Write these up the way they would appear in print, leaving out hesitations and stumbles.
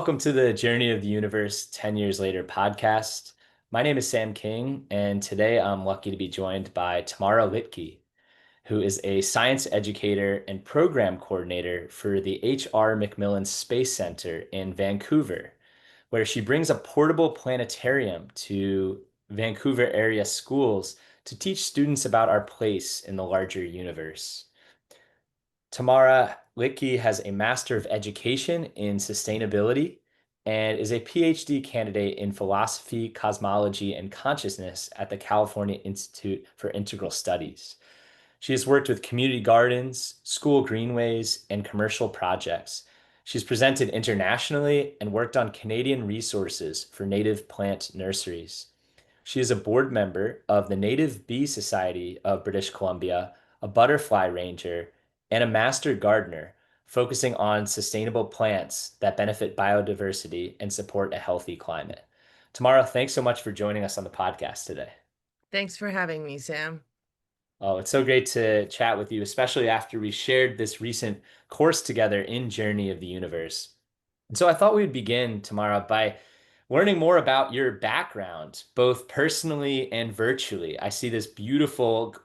Welcome to the Journey of the Universe 10 Years Later podcast. My name is Sam King, and today I'm lucky to be joined by Tamara Litke, who is a science educator and program coordinator for the HR MacMillan Space Center in Vancouver, where she brings a portable planetarium to Vancouver-area schools to teach students about our place in the larger universe. Tamara Litke has a Master of Education in Sustainability and is a PhD candidate in Philosophy, Cosmology, and Consciousness at the California Institute for Integral Studies. She has worked with community gardens, school greenways, and commercial projects. She's presented internationally and worked on Canadian resources for native plant nurseries. She is a board member of the Native Bee Society of British Columbia, a butterfly ranger, and a master gardener, focusing on sustainable plants that benefit biodiversity and support a healthy climate. Tamara, thanks so much for joining us on the podcast today. Thanks for having me, Sam. Oh, it's so great to chat with you, especially after we shared this recent course together in Journey of the Universe. And so I thought we would begin, Tamara, by learning more about your background, both personally and virtually. I see this beautiful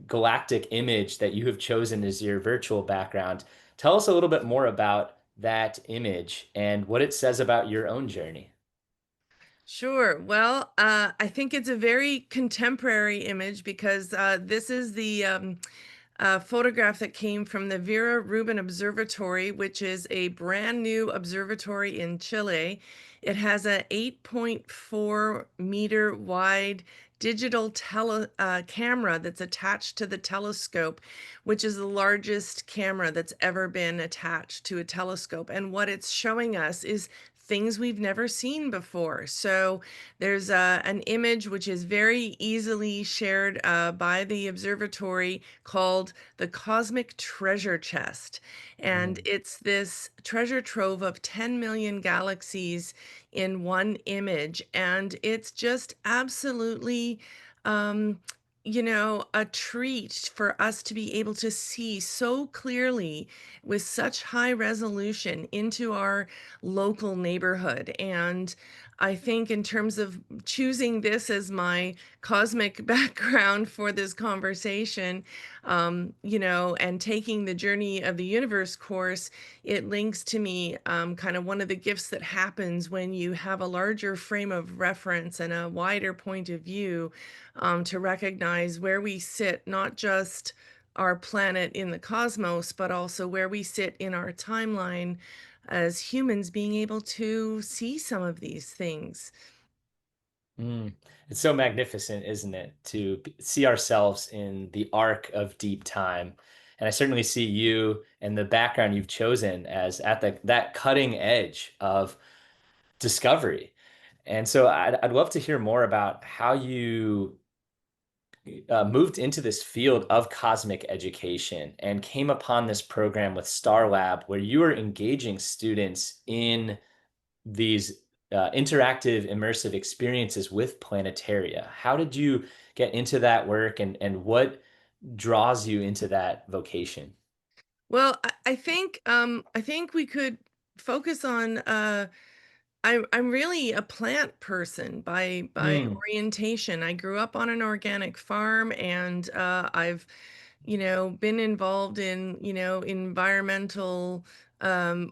galactic image that you have chosen as your virtual background. Tell us a little bit more about that image and what it says about your own journey. Sure. Well, I think it's a very contemporary image because this is the photograph that came from the Vera Rubin Observatory, which is a brand new observatory in Chile. It has a 8.4-meter wide digital camera that's attached to the telescope, which is the largest camera that's ever been attached to a telescope. And what it's showing us is things we've never seen before. So there's an image which is very easily shared by the observatory called the Cosmic Treasure Chest. And Mm. it's this treasure trove of 10 million galaxies in one image. And it's just absolutely um, a treat for us to be able to see so clearly with such high resolution into our local neighborhood. And I think, in terms of choosing this as my cosmic background for this conversation, and taking the Journey of the Universe course, it links to me kind of one of the gifts that happens when you have a larger frame of reference and a wider point of view, to recognize where we sit, not just our planet in the cosmos, but also where we sit in our timeline as humans, being able to see some of these things. Mm. It's so magnificent, isn't it, to see ourselves in the arc of deep time. And I certainly see you and the background you've chosen as at that cutting edge of discovery. And so I'd love to hear more about how you moved into this field of cosmic education and came upon this program with Star Lab, where you are engaging students in these interactive, immersive experiences with planetaria. How did you get into that work and what draws you into that vocation? Well, I think we could focus on I'm really a plant person by Hmm. orientation. I grew up on an organic farm, and I've been involved in, environmental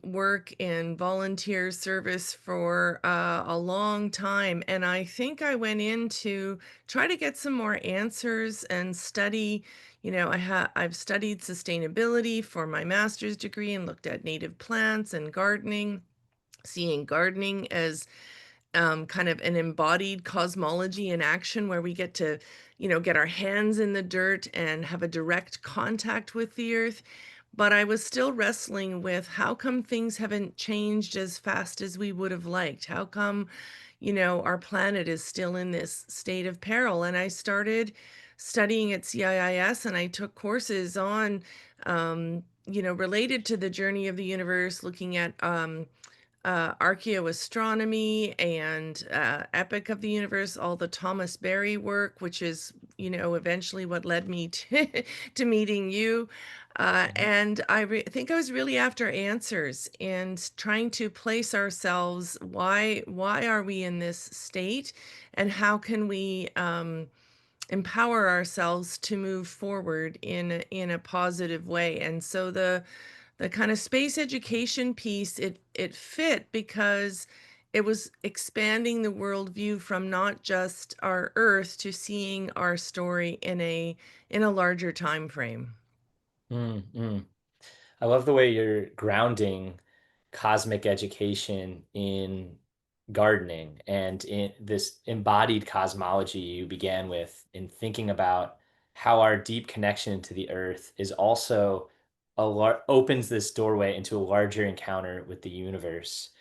work and volunteer service for a long time. And I think I went in to try to get some more answers and study. I've studied sustainability for my master's degree and looked at native plants and gardening, seeing gardening as kind of an embodied cosmology in action, where we get to, get our hands in the dirt and have a direct contact with the earth. But I was still wrestling with, how come things haven't changed as fast as we would have liked? How come, our planet is still in this state of peril? And I started studying at CIIS, and I took courses on, related to the journey of the universe, looking at archaeoastronomy and epic of the universe, all the Thomas Berry work, which is, eventually what led me to, to meeting you. Mhm. And think I was really after answers and trying to place ourselves. Why are we in this state, and how can we empower ourselves to move forward in a positive way? And so the kind of space education piece, it fit because it was expanding the worldview from not just our Earth to seeing our story in a larger time frame. Mm, mm. I love the way you're grounding cosmic education in gardening and in this embodied cosmology you began with in thinking about how our deep connection to the earth is also opens this doorway into a larger encounter with the universe.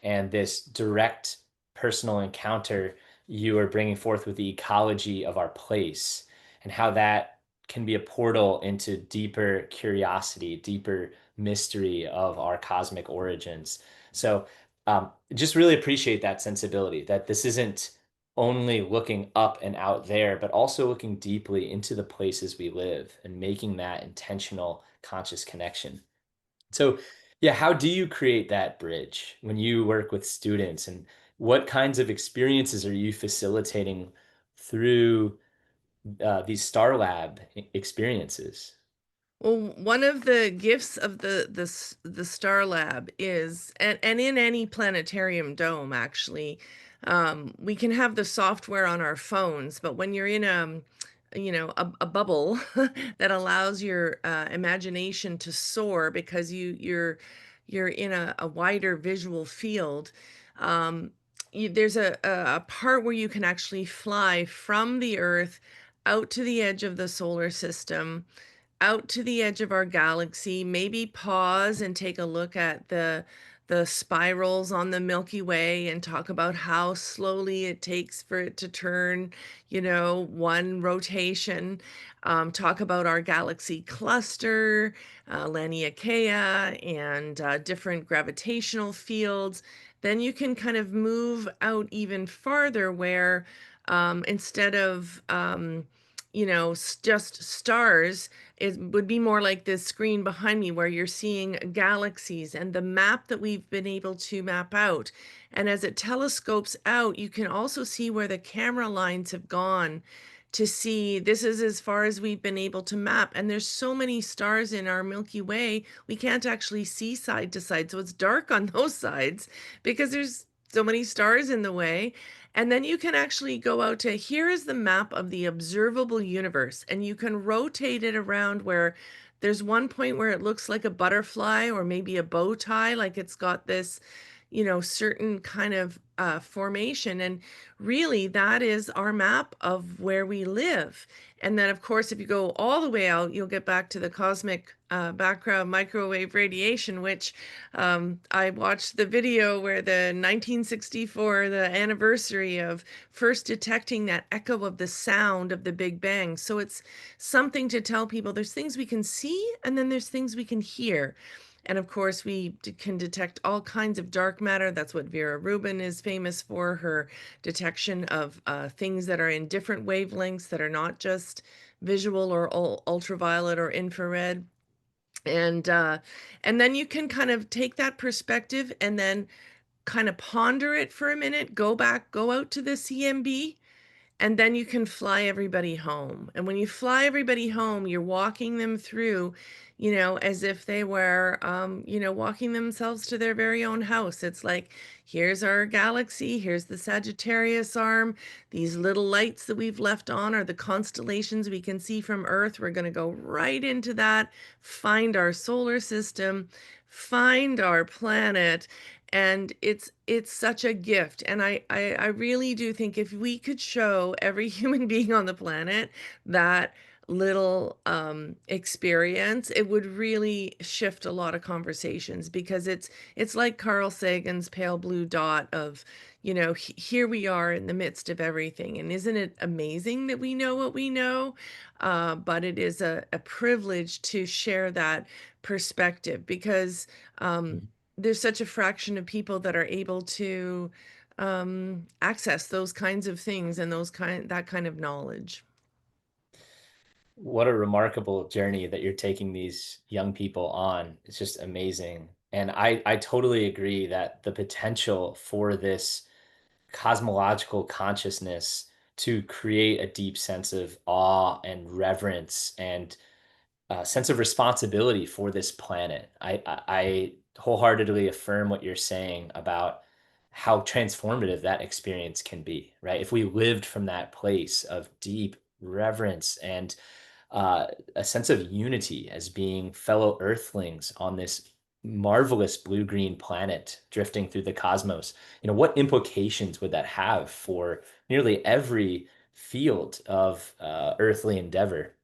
And this direct personal encounter you are bringing forth with the ecology of our place and how that can be a portal into deeper curiosity, deeper mystery of our cosmic origins. So, just really appreciate that sensibility that this isn't only looking up and out there, but also looking deeply into the places we live and making that intentional, conscious connection. So, yeah, how do you create that bridge when you work with students, and what kinds of experiences are you facilitating through these Star Lab experiences? Well, one of the gifts of the Star Lab is, and in any planetarium dome, actually, we can have the software on our phones, but when you're in a bubble that allows your imagination to soar because you're in a wider visual field. Um, there's a part where you can actually fly from the Earth out to the edge of the solar system, out to the edge of our galaxy, maybe pause and take a look at the spirals on the Milky Way and talk about how slowly it takes for it to turn, one rotation. Talk about our galaxy cluster, Laniakea, and different gravitational fields. Then you can kind of move out even farther where instead of just stars, it would be more like this screen behind me where you're seeing galaxies and the map that we've been able to map out. And as it telescopes out, you can also see where the camera lines have gone to see this is as far as we've been able to map. And there's so many stars in our Milky Way, we can't actually see side to side. So it's dark on those sides because there's so many stars in the way. And then you can actually go out to here is the map of the observable universe, and you can rotate it around where there's one point where it looks like a butterfly or maybe a bow tie, like it's got this, certain kind of formation. And really, that is our map of where we live. And then, of course, if you go all the way out, you'll get back to the cosmic background microwave radiation, which I watched the video where the 1964, the anniversary of first detecting that echo of the sound of the Big Bang. So it's something to tell people there's things we can see and then there's things we can hear. And of course, can detect all kinds of dark matter. That's what Vera Rubin is famous for, her detection of things that are in different wavelengths that are not just visual or ultraviolet or infrared. And and then you can kind of take that perspective and then kind of ponder it for a minute, go out to the CMB, and then you can fly everybody home. And when you fly everybody home, you're walking them through, as if they were, walking themselves to their very own house. It's like, here's our galaxy, here's the Sagittarius arm. These little lights that we've left on are the constellations we can see from Earth. We're going to go right into that, find our solar system, find our planet, and it's such a gift. And I really do think if we could show every human being on the planet that little experience, it would really shift a lot of conversations, because it's like Carl Sagan's pale blue dot of, here we are in the midst of everything. And isn't it amazing that we know what we know? But it is a privilege to share that perspective, because there's such a fraction of people that are able to access those kinds of things and that kind of knowledge. What a remarkable journey that you're taking these young people on. It's just amazing. And I totally agree that the potential for this cosmological consciousness to create a deep sense of awe and reverence and sense of responsibility for this planet. I wholeheartedly affirm what you're saying about how transformative that experience can be, right? If we lived from that place of deep reverence and a sense of unity as being fellow Earthlings on this marvelous blue-green planet drifting through the cosmos, what implications would that have for nearly every field of earthly endeavor?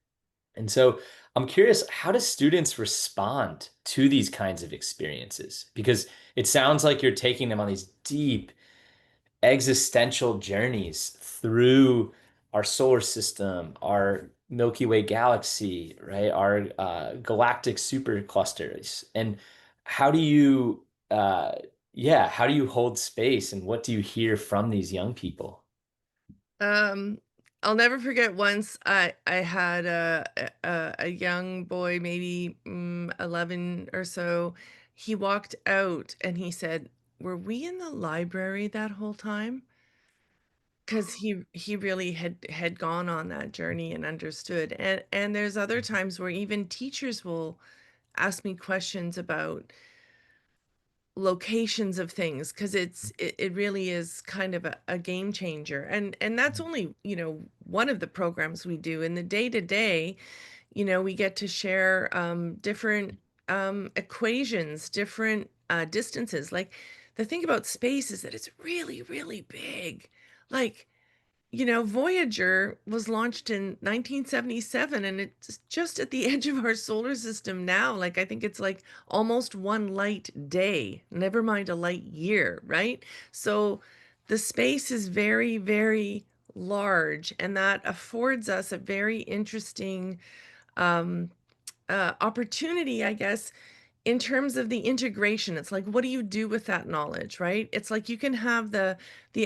And so I'm curious, how do students respond to these kinds of experiences? Because it sounds like you're taking them on these deep existential journeys through our solar system, our Milky Way galaxy, right? Our galactic superclusters. And how do you, how do you hold space and what do you hear from these young people? Um, I'll never forget once I had a young boy, maybe 11 or so. He walked out and he said, "Were we in the library that whole time?" Because he really had gone on that journey and understood. And there's other times where even teachers will ask me questions about locations of things, because it really is kind of a game changer. And that's only, one of the programs we do. In the day to day, we get to share different equations, different distances. Like, the thing about space is that it's really, really big. Like, Voyager was launched in 1977, and it's just at the edge of our solar system now. Like, I think it's like almost one light day, never mind a light year, right? So the space is very, very large, and that affords us a very interesting um, opportunity, I guess, in terms of the integration. It's like, what do you do with that knowledge, right? It's like you can have the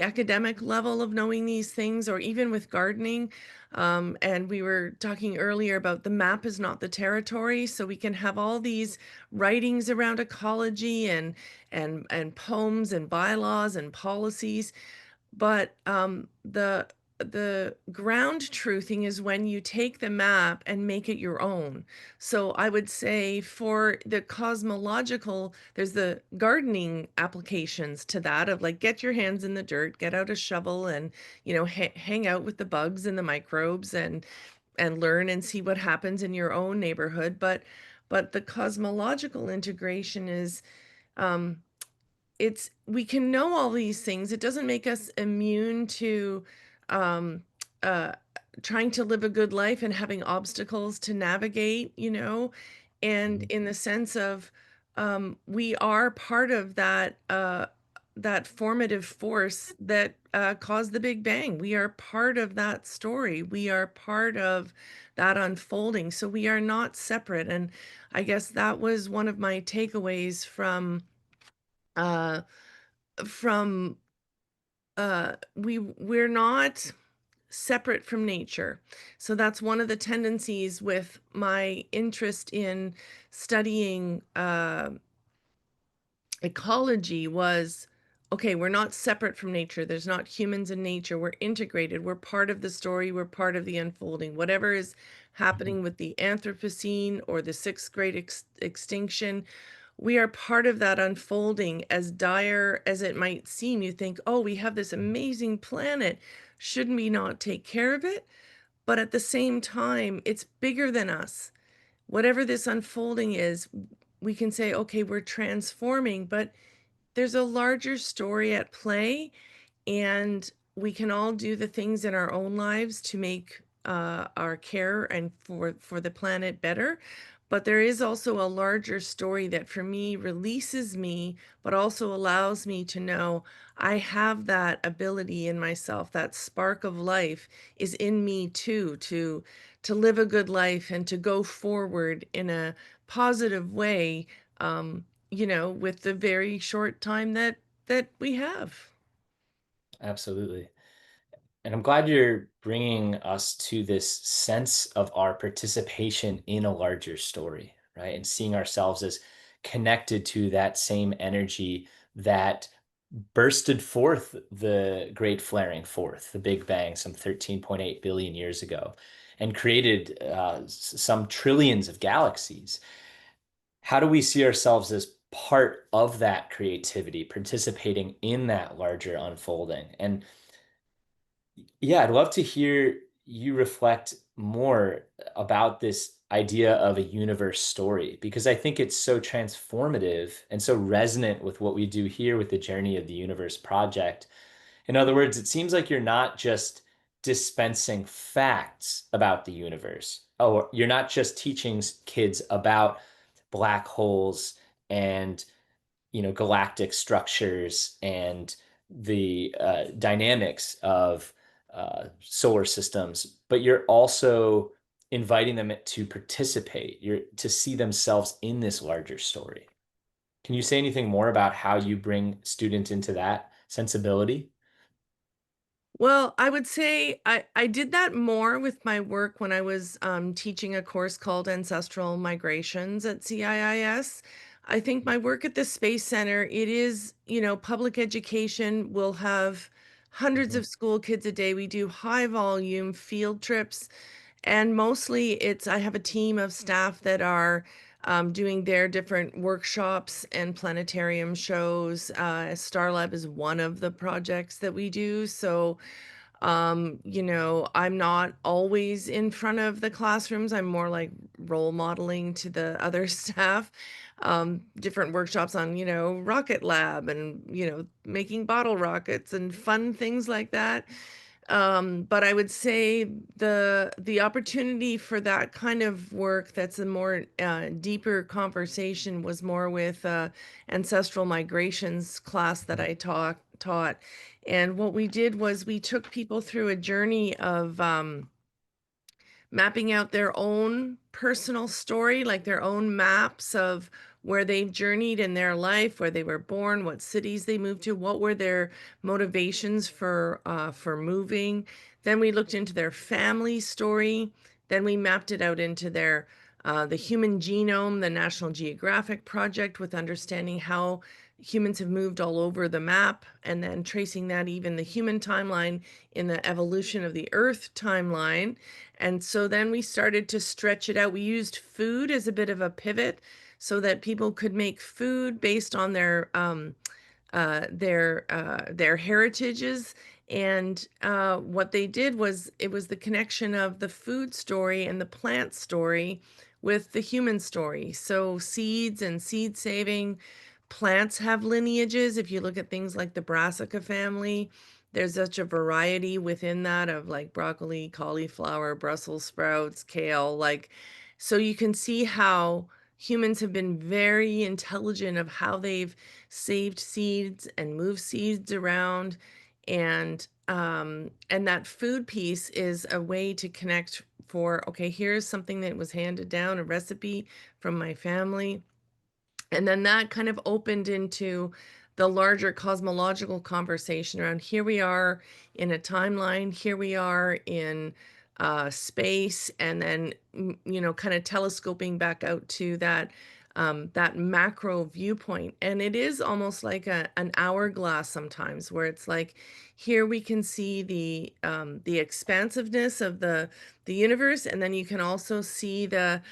academic level of knowing these things, or even with gardening. And we were talking earlier about the map is not the territory, so we can have all these writings around ecology and poems and bylaws and policies. But the ground truthing is when you take the map and make it your own. So I would say for the cosmological, there's the gardening applications to that, of like, get your hands in the dirt, get out a shovel, and hang out with the bugs and the microbes, and learn and see what happens in your own neighborhood. But the cosmological integration is, um, it's we can know all these things. It doesn't make us immune to um uh trying to live a good life and having obstacles to navigate, and in the sense of, we are part of that formative force that caused the Big Bang. We are part of that story. We are part of that unfolding. So we are not separate. And I guess that was one of my takeaways uh from we're not separate from nature. So that's one of the tendencies with my interest in studying ecology was, okay, we're not separate from nature. There's not humans and nature. We're integrated. We're part of the story. We're part of the unfolding. Whatever is happening with the Anthropocene or the sixth great extinction, we are part of that unfolding. As dire as it might seem, you think, oh, we have this amazing planet. Shouldn't we not take care of it? But at the same time, it's bigger than us. Whatever this unfolding is, we can say, okay, we're transforming, but there's a larger story at play, and we can all do the things in our own lives to make our care and for the planet better. But there is also a larger story that for me releases me, but also allows me to know I have that ability in myself. That spark of life is in me too, to live a good life and to go forward in a positive way, with the very short time that we have. Absolutely. And I'm glad you're bringing us to this sense of our participation in a larger story, right? And seeing ourselves as connected to that same energy that bursted forth the Great Flaring Forth, the Big Bang, some 13.8 billion years ago, and created some trillions of galaxies. How do we see ourselves as part of that creativity, participating in that larger unfolding? And yeah, I'd love to hear you reflect more about this idea of a universe story because I think it's so transformative and so resonant with what we do here with the Journey of the Universe project. In other words, it seems like you're not just dispensing facts about the universe. Oh, you're not just teaching kids about black holes and galactic structures and the dynamics of solar systems, but you're also inviting them to participate, you're to see themselves in this larger story. Can you say anything more about how you bring students into that sensibility? Well, I would say I did that more with my work when I was teaching a course called Ancestral Migrations at CIIS. I think my work at the Space Center, it is, public education. Will have hundreds Mhm. of school kids a day. We do high volume field trips, and mostly I have a team of staff that are doing their different workshops and planetarium shows. Star Lab is one of the projects that we do. So I'm not always in front of the classrooms. I'm more like role modeling to the other staff. Different workshops on, Rocket Lab and, making bottle rockets and fun things like that. But I would say the opportunity for that kind of work that's a more deeper conversation was more with ancestral migrations class that I taught. And what we did was we took people through a journey of mapping out their own personal story, like their own maps of where they've journeyed in their life, where they were born, what cities they moved to, what were their motivations for moving. Then we looked into their family story. Then we mapped it out into their the human genome, the National Geographic project, with understanding how humans have moved all over the map, and then tracing that even the human timeline in the evolution of the Earth timeline. And so then we started to stretch it out. We used food as a bit of a pivot so that people could make food based on their heritages. And what they did was it was the connection of the food story and the plant story with the human story. So seeds and seed saving. Plants have lineages. If you look at things like the brassica family, there's such a variety within that of like broccoli, cauliflower, Brussels sprouts, kale. Like, so you can see how humans have been very intelligent of how they've saved seeds and moved seeds around. And that food piece is a way to connect for, okay, here's something that was handed down, a recipe from my family. And then that kind of opened into the larger cosmological conversation around here we are in a timeline, here we are in space, and then kind of telescoping back out to that macro viewpoint. And it is almost like an hourglass sometimes, where it's like here we can see the expansiveness of the universe, and then you can also see the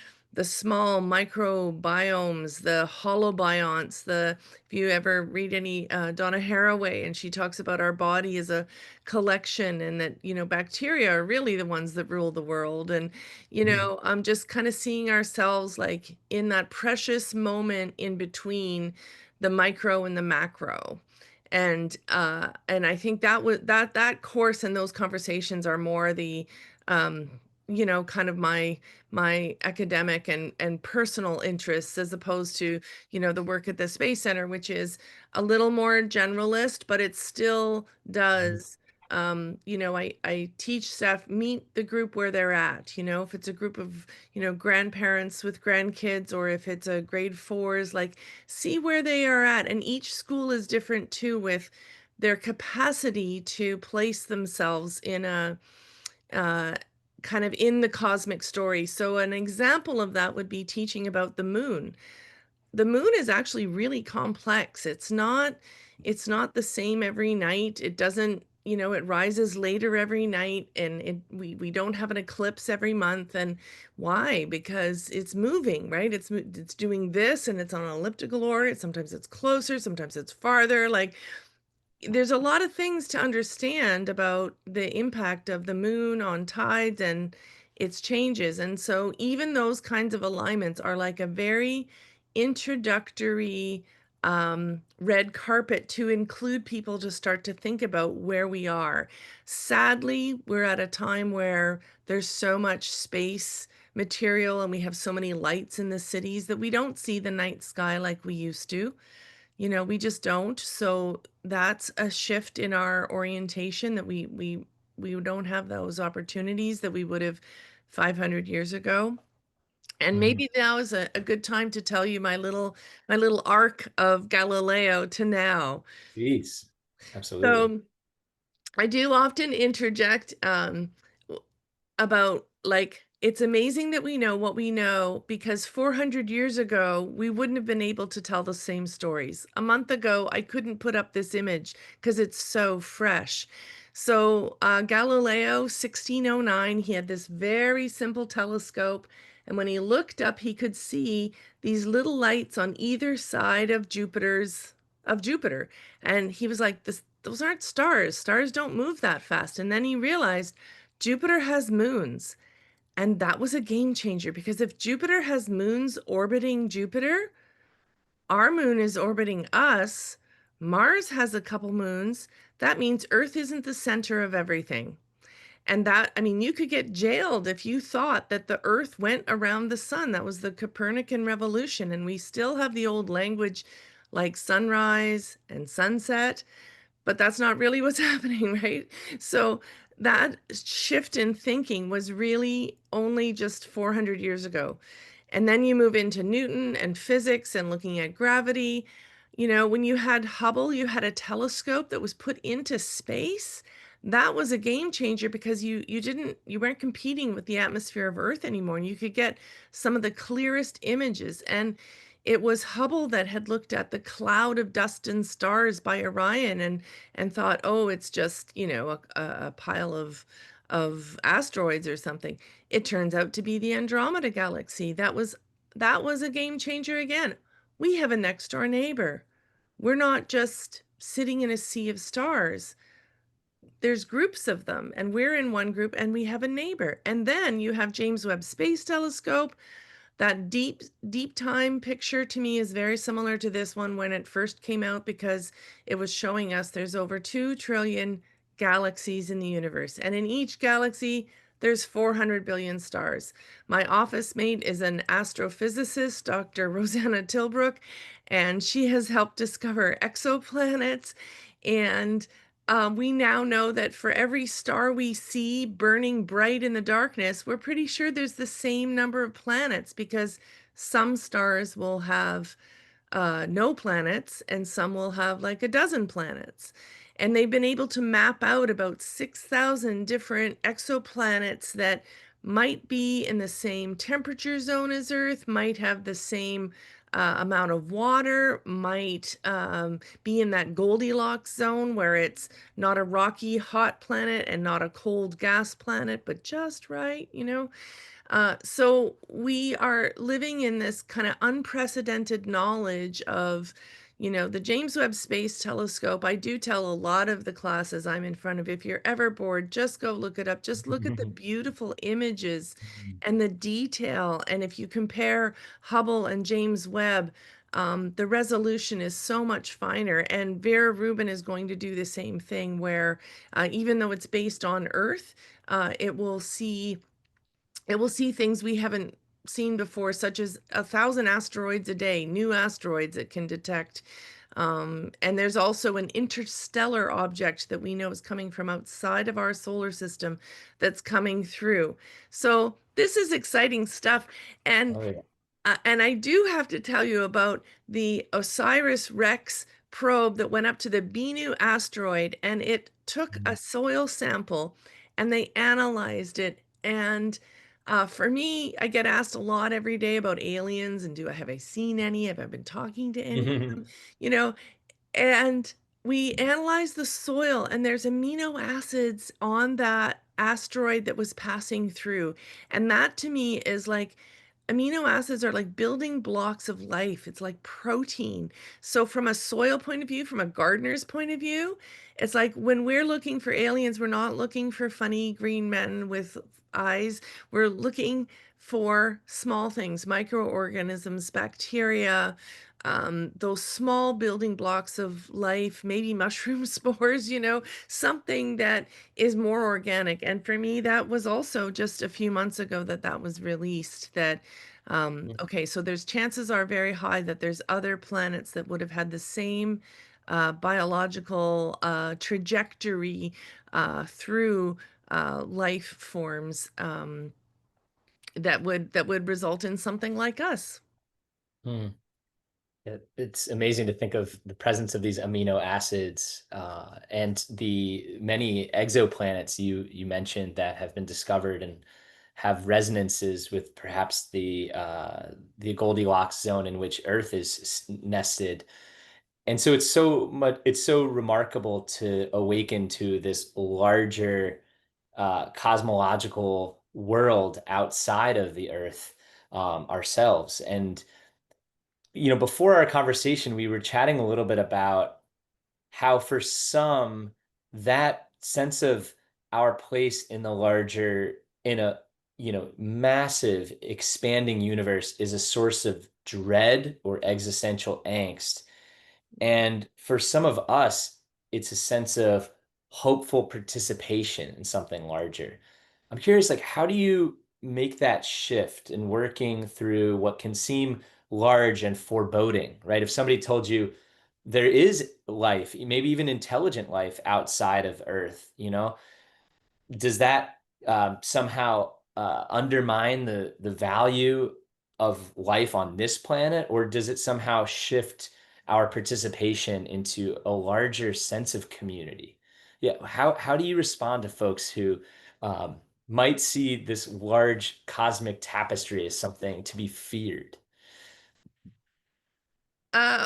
small microbiomes, the holobionts, if you ever read any Donna Haraway, and she talks about our body as a collection, and that, bacteria are really the ones that rule the world. And, Mhm. I'm just kind of seeing ourselves like in that precious moment in between the micro and the macro. And I think that course and those conversations are more the um kind of my academic and personal interests, as opposed to the work at the Space Center, which is a little more generalist, but it still Mhm. does. I teach staff meet the group where they're at. If it's a group of grandparents with grandkids, or if it's a grade fours, like see where they are at. And each school is different too, with their capacity to place themselves in a uh, kind of in the cosmic story. So an example of that would be teaching about the moon. The moon is actually really complex. It's not the same every night. It doesn't, it rises later every night, and we don't have an eclipse every month. And why? Because it's moving, right? It's doing this, and it's on an elliptical orbit. Sometimes it's closer, sometimes it's farther. Like, there's a lot of things to understand about the impact of the moon on tides and its changes. And so even those kinds of alignments are like a very introductory red carpet to include people to start to think about where we are. Sadly, we're at a time where there's so much space material and we have so many lights in the cities that we don't see the night sky like we used to. We just don't. So that's a shift in our orientation, that we don't have those opportunities that we would have 500 years ago. And Mhm. maybe now is a good time to tell you my little arc of Galileo to now. Please. Absolutely. So I do often interject about, like, it's amazing that we know what we know, because 400 years ago we wouldn't have been able to tell the same stories. A month ago I couldn't put up this image because it's so fresh. So Galileo, 1609, he had this very simple telescope, and when he looked up he could see these little lights on either side of Jupiter. And he was like, those aren't stars. Stars don't move that fast. And then he realized Jupiter has moons. And that was a game changer, because if Jupiter has moons orbiting Jupiter, our moon is orbiting us, Mars has a couple moons. That means Earth isn't the center of everything. And that, I mean, you could get jailed if you thought that the Earth went around the sun. That was the Copernican revolution. And we still have the old language like sunrise and sunset, but that's not really what's happening, right? So that shift in thinking was really only just 400 years ago. And then you move into Newton and physics and looking at gravity. When you had Hubble, you had a telescope that was put into space. That was a game changer, because you weren't competing with the atmosphere of Earth anymore, and you could get some of the clearest images. And it was Hubble that had looked at the cloud of dust and stars by Orion, and thought, oh, it's just, a pile of asteroids or something. It turns out to be the Andromeda galaxy. That was a game changer again. We have a next door neighbor. We're not just sitting in a sea of stars. There's groups of them, and we're in one group, and we have a neighbor. And then you have James Webb Space Telescope. That deep time picture to me is very similar to this one when it first came out, because it was showing us there's over 2 trillion galaxies in the universe. And in each galaxy, there's 400 billion stars. My office mate is an astrophysicist, Dr. Rosanna Tilbrook, and she has helped discover exoplanets. And we now know that for every star we see burning bright in the darkness, we're pretty sure there's the same number of planets, because some stars will have no planets and some will have like a dozen planets. And they've been able to map out about 6,000 different exoplanets that might be in the same temperature zone as Earth, might have the same amount of water, might be in that Goldilocks zone where it's not a rocky, hot planet and not a cold gas planet, but just right. So we are living in this kind of unprecedented knowledge of, the James Webb Space Telescope. I do tell a lot of the classes I'm in front of, if you're ever bored, just go look it up. Just look at the beautiful images and the detail. And if you compare Hubble and James Webb, the resolution is so much finer. And Vera Rubin is going to do the same thing, where even though it's based on Earth, it will see things we haven't seen before, such as 1,000 asteroids a day, new asteroids it can detect. And there's also an interstellar object that we know is coming from outside of our solar system that's coming through. So this is exciting stuff. And Oh, yeah. and I do have to tell you about the OSIRIS-REx probe that went up to the Bennu asteroid, and it took a Mhm. soil sample and they analyzed it. And for me, I get asked a lot every day about aliens and have I seen any? Have I been talking to any of them? You know, and we analyzed the soil, and there's amino acids on that asteroid that was passing through. And that to me is like amino acids are like building blocks of life. It's like protein. So, from a soil point of view, from a gardener's point of view, it's like when we're looking for aliens, we're not looking for funny green men with eyes. We're looking for small things, microorganisms, bacteria, those small building blocks of life, maybe mushroom spores, something that is more organic. And for me, that was also just a few months ago that that was released. That okay, so there's chances are very high that there's other planets that would have had the same biological trajectory through life forms that would result in something like us. Mhm. It's amazing to think of the presence of these amino acids and the many exoplanets you mentioned that have been discovered and have resonances with perhaps the Goldilocks zone in which Earth is nested. And so it's so remarkable to awaken to this larger cosmological world outside of the Earth ourselves. And before our conversation, we were chatting a little bit about how for some, that sense of our place in the larger, in a, massive expanding universe is a source of dread or existential angst. And for some of us, it's a sense of hopeful participation in something larger. I'm curious, like, how do you make that shift in working through what can seem large and foreboding, right? If somebody told you there is life, maybe even intelligent life outside of Earth, does that somehow undermine the value of life on this planet, or does it somehow shift our participation into a larger sense of community? Yeah, how do you respond to folks who um, might see this large cosmic tapestry as something to be feared?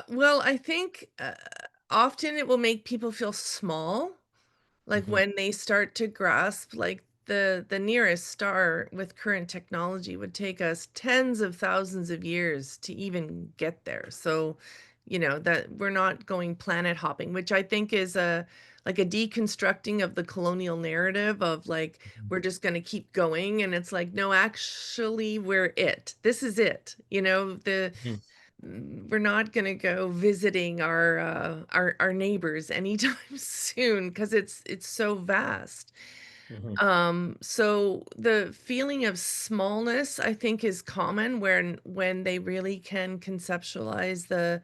Well, I think often it will make people feel small. Like, Mhm, when they start to grasp, like, the nearest star with current technology would take us tens of thousands of years to even get there. So, that we're not going planet hopping, which I think is a deconstructing of the colonial narrative of, like, mhm, we're just gonna keep going, and it's like, "No, actually, we're it. This is it." mhm, We're not gonna go visiting our neighbors anytime soon because it's so vast. mhm, So the feeling of smallness, I think, is common when they really can conceptualize the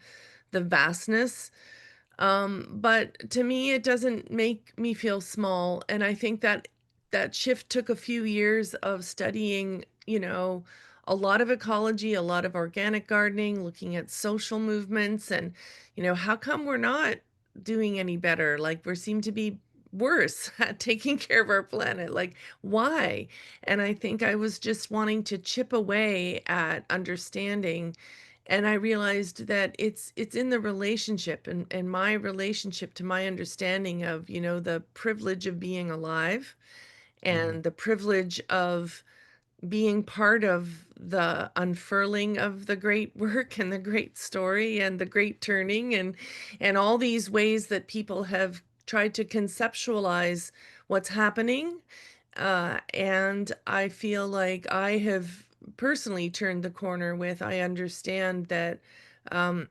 vastness. But to me, it doesn't make me feel small, and I think that that shift took a few years of studying, a lot of ecology, a lot of organic gardening, looking at social movements, and, how come we're not doing any better? Like, we seem to be worse at taking care of our planet. Like, why? And I think I was just wanting to chip away at understanding, and I realized that it's in the relationship, and my relationship to my understanding of, the privilege of being alive mhm, and the privilege of being part of the unfurling of the great work and the great story and the great turning, and all these ways that people have tried to conceptualize what's happening. And I feel like I have personally turned the corner with, I understand that um,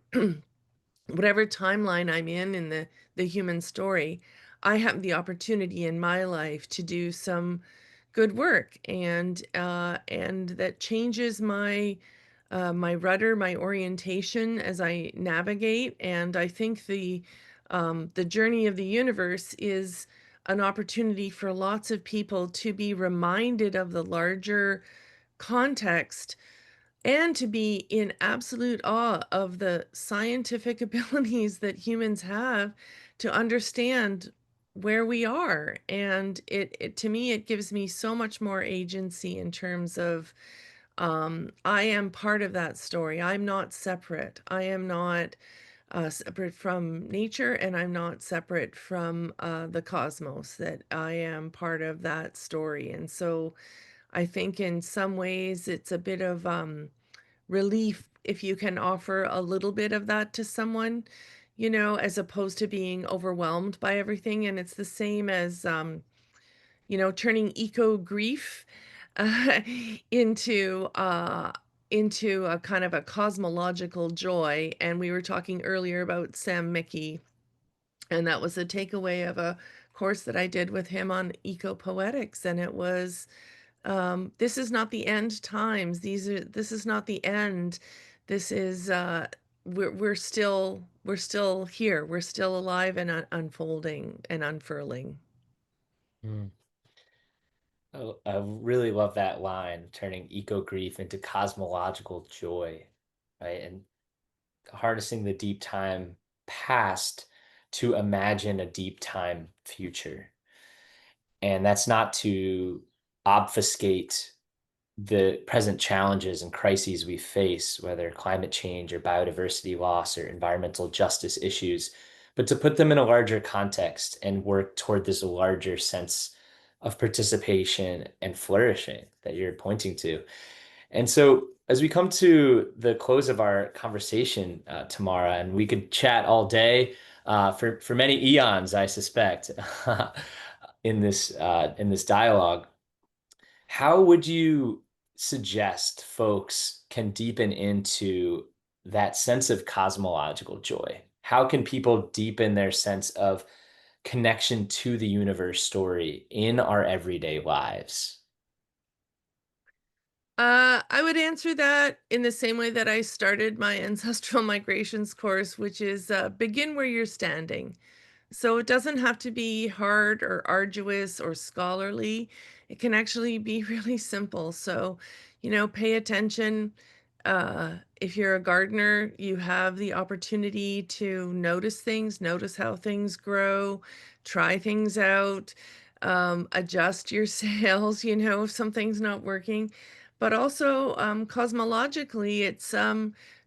whatever timeline I'm in the human story, I have the opportunity in my life to do some good work, and that changes my rudder, my orientation as I navigate. And I think the journey of the universe is an opportunity for lots of people to be reminded of the larger context and to be in absolute awe of the scientific abilities that humans have to understand where we are. And to me, it gives me so much more agency in terms of I am part of that story. I'm not separate. I am not separate from nature, and I'm not separate from the cosmos, that I am part of that story. And so I think in some ways it's a bit of relief if you can offer a little bit of that to someone, as opposed to being overwhelmed by everything. And it's the same as, turning eco grief uh, into uh, into a kind of a cosmological joy. And we were talking earlier about Sam Mickey, and that was a takeaway of a course that I did with him on eco poetics, and it was this is not the end times. This is not the end. This is we're still here. We're still alive and unfolding and unfurling. Mm. I really love that line, turning eco grief into cosmological joy, right? And harnessing the deep time past to imagine a deep time future. And that's not to obfuscate the present challenges and crises we face, whether climate change or biodiversity loss or environmental justice issues, but to put them in a larger context and work toward this larger sense of participation and flourishing that you're pointing to. And so, as we come to the close of our conversation, Tamara, and we could chat all day for many eons, I suspect, in this dialogue. How would you suggest folks can deepen into that sense of cosmological joy? How can people deepen their sense of connection to the universe story in our everyday lives? I would answer that in the same way that I started my ancestral migrations course, which is begin where you're standing. So it doesn't have to be hard or arduous or scholarly. It can actually be really simple. So, pay attention. If you're a gardener, you have the opportunity to notice things, notice how things grow, try things out, adjust your sails, if something's not working. But also, cosmologically, it's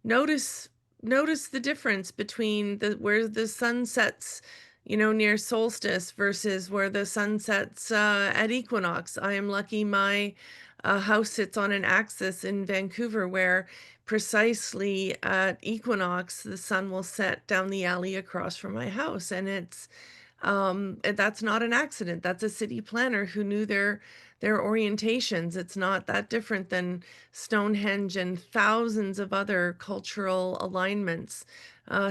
notice notice the difference between the where the sun sets, near solstice versus where the sun sets at equinox. I am lucky my house sits on an axis in Vancouver where precisely at equinox the sun will set down the alley across from my house, and and that's not an accident. That's a city planner who knew their orientations. It's not that different than Stonehenge and thousands of other cultural alignments.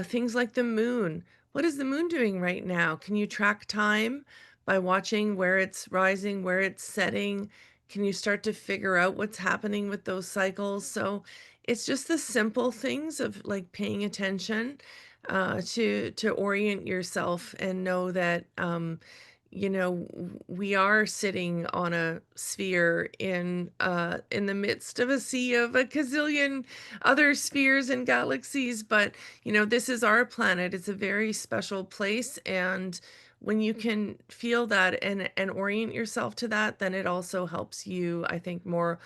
Things like the moon. What is the moon doing right now? Can you track time by watching where it's rising, where it's setting? Can you start to figure out what's happening with those cycles? So it's just the simple things of like paying attention to orient yourself and know that we are sitting on a sphere in the midst of a sea of a gazillion other spheres and galaxies. But this is our planet. It's a very special place, and when you can feel that and orient yourself to that, then it also helps you, I think, more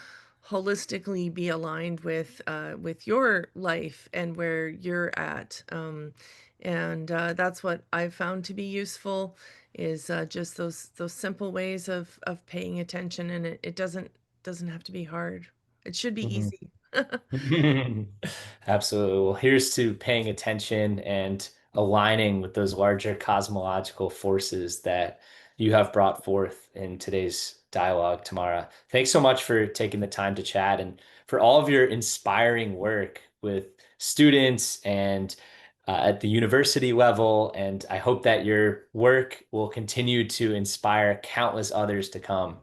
holistically be aligned with your life and where you're at. And that's what I've found to be useful is just those simple ways of paying attention, and it doesn't have to be hard. It should be easy. Absolutely. Well, here's to paying attention and aligning with those larger cosmological forces that you have brought forth in today's dialogue, Tamara. Thanks so much for taking the time to chat and for all of your inspiring work with students and at the university level. And I hope that your work will continue to inspire countless others to come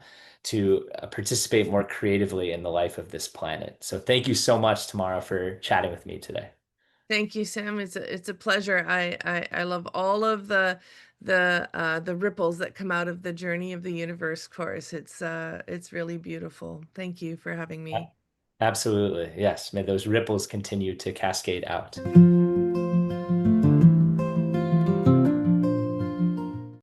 to participate more creatively in the life of this planet. So thank you so much, Tamara, for chatting with me today. Thank you, Sam. It's a pleasure. I love all of the ripples that come out of the Journey of the Universe course. It's really beautiful. Thank you for having me. Absolutely. Yes. May those ripples continue to cascade out.